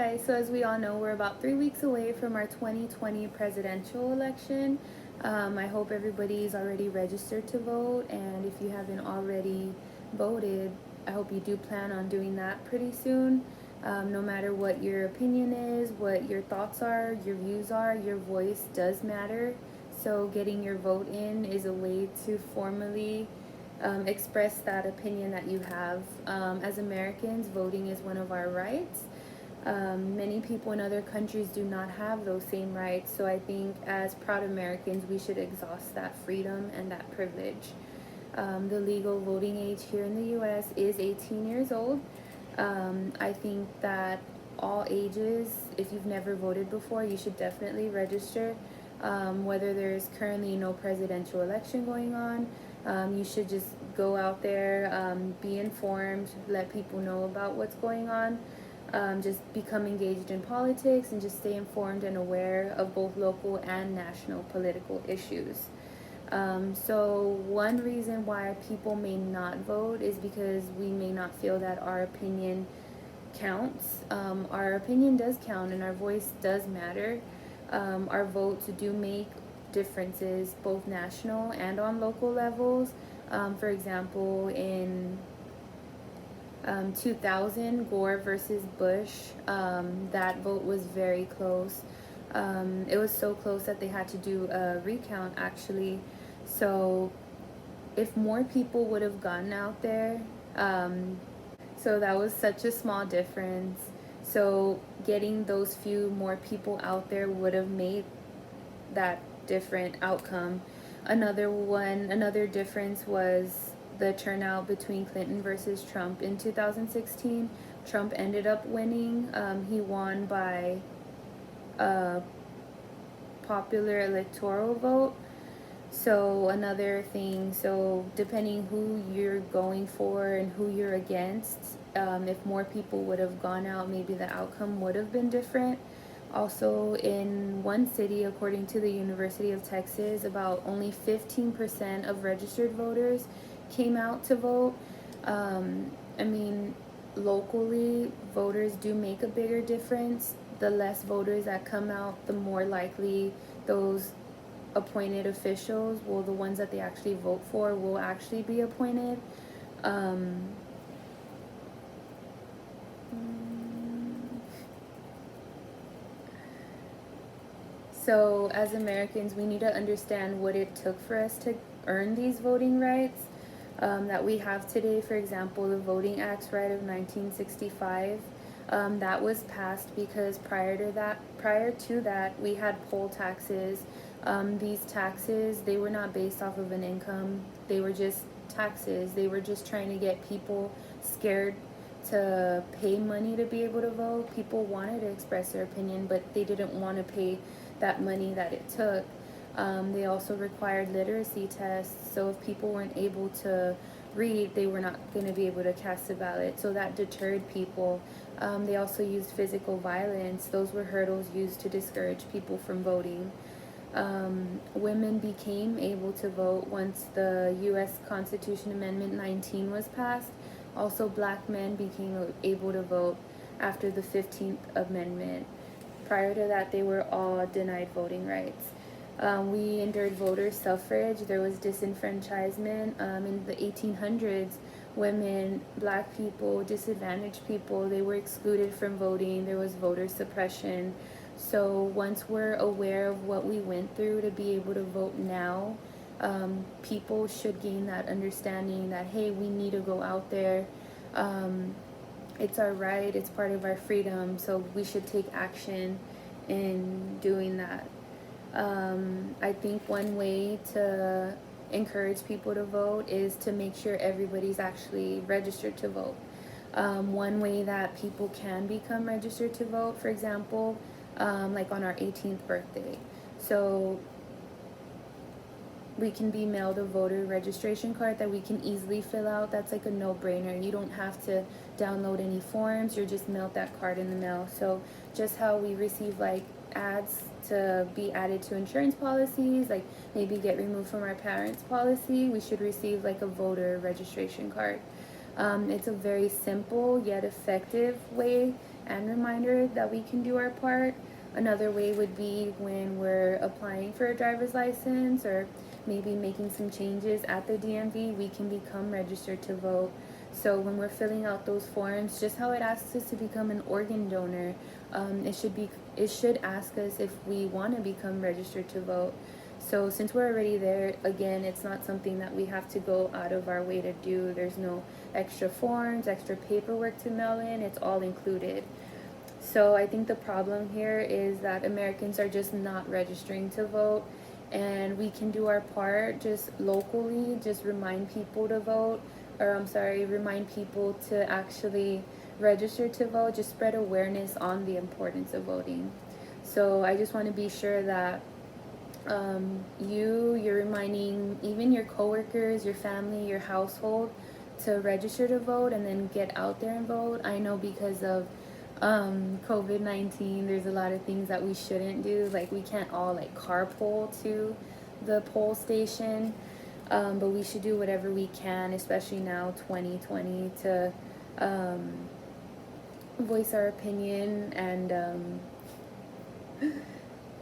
guys, so as we all know, we're about 3 weeks away from our 2020 presidential election. I hope everybody's already registered to vote, and if you haven't already voted, I hope you do plan on doing that pretty soon. No matter what your opinion is, what your thoughts are, your views are, your voice does matter. So getting your vote in is a way to formally express that opinion that you have. As Americans, voting is one of our rights. Many people in other countries do not have those same rights, so I think as proud Americans, we should exhaust that freedom and that privilege. The legal voting age here in the US is 18 years old. I think that all ages, if you've never voted before, you should definitely register. Whether there's currently no presidential election going on, you should just go out there, be informed, let people know about what's going on. Just become engaged in politics and just stay informed and aware of both local and national political issues. So one reason why people may not vote is because we may not feel that our opinion counts. Our opinion does count and our voice does matter. Our votes do make differences both national and on local levels. For example, in 2000, Gore versus Bush, that vote was very close. It was so close that they had to do a recount actually. So if more people would have gotten out there, so that was such a small difference. So getting those few more people out there would have made that different outcome. Another difference was the turnout between Clinton versus Trump in 2016. Trump ended up winning. He won by a popular electoral vote. So another thing, so depending who you're going for and who you're against, if more people would have gone out, maybe the outcome would have been different. Also, in one city, according to the University of Texas, about only 15% of registered voters came out to vote. I mean, locally, voters do make a bigger difference. The less voters that come out, the more likely those appointed officials, well, the ones that they actually vote for, will actually be appointed. So as Americans, we need to understand what it took for us to earn these voting rights that we have today. For example, the Voting Acts right of 1965, that was passed because prior to that, we had poll taxes. These taxes, they were not based off of an income. They were just taxes. They were just trying to get people scared to pay money to be able to vote. People wanted to express their opinion, but they didn't want to pay that money that it took. They also required literacy tests, so if people weren't able to read, they were not going to be able to cast a ballot, so that deterred people. They also used physical violence. Those were hurdles used to discourage people from voting. Women became able to vote once the U.S. Constitution Amendment 19 was passed. Also, black men became able to vote after the 15th Amendment. Prior to that, they were all denied voting rights. We endured voter suffrage. There was disenfranchisement. In the 1800s, women, black people, disadvantaged people, they were excluded from voting. There was voter suppression. So once we're aware of what we went through to be able to vote now, people should gain that understanding that, hey, we need to go out there. It's our right, it's part of our freedom, so we should take action in doing that. I think one way to encourage people to vote is to make sure everybody's actually registered to vote. One way that people can become registered to vote, for example, like on our 18th birthday. So we can be mailed a voter registration card that we can easily fill out. That's like a no-brainer. You don't have to download any forms. You're just mailed that card in the mail. So just how we receive like ads to be added to insurance policies, like maybe get removed from our parents' policy, we should receive like a voter registration card. It's a very simple yet effective way and reminder that we can do our part. Another way would be when we're applying for a driver's license or maybe making some changes at the DMV, we can become registered to vote. So when we're filling out those forms, just how it asks us to become an organ donor, it should ask us if we want to become registered to vote. So since we're already there, again, it's not something that we have to go out of our way to do. There's no extra forms, extra paperwork to mail in. It's all included. So I think the problem here is that Americans are just not registering to vote, and we can do our part just locally, just remind people to vote, or I'm sorry, remind people to actually register to vote, just spread awareness on the importance of voting. So I just want to be sure that you're reminding even your coworkers, your family, your household to register to vote and then get out there and vote. I know because of COVID-19, there's a lot of things that we shouldn't do. Like we can't all like carpool to the poll station, but we should do whatever we can, especially now 2020, to voice our opinion and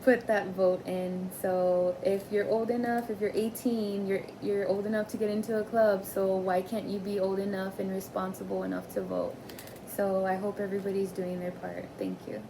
put that vote in. So if you're old enough, if you're 18, you're old enough to get into a club, so why can't you be old enough and responsible enough to vote? So I hope everybody's doing their part. Thank you.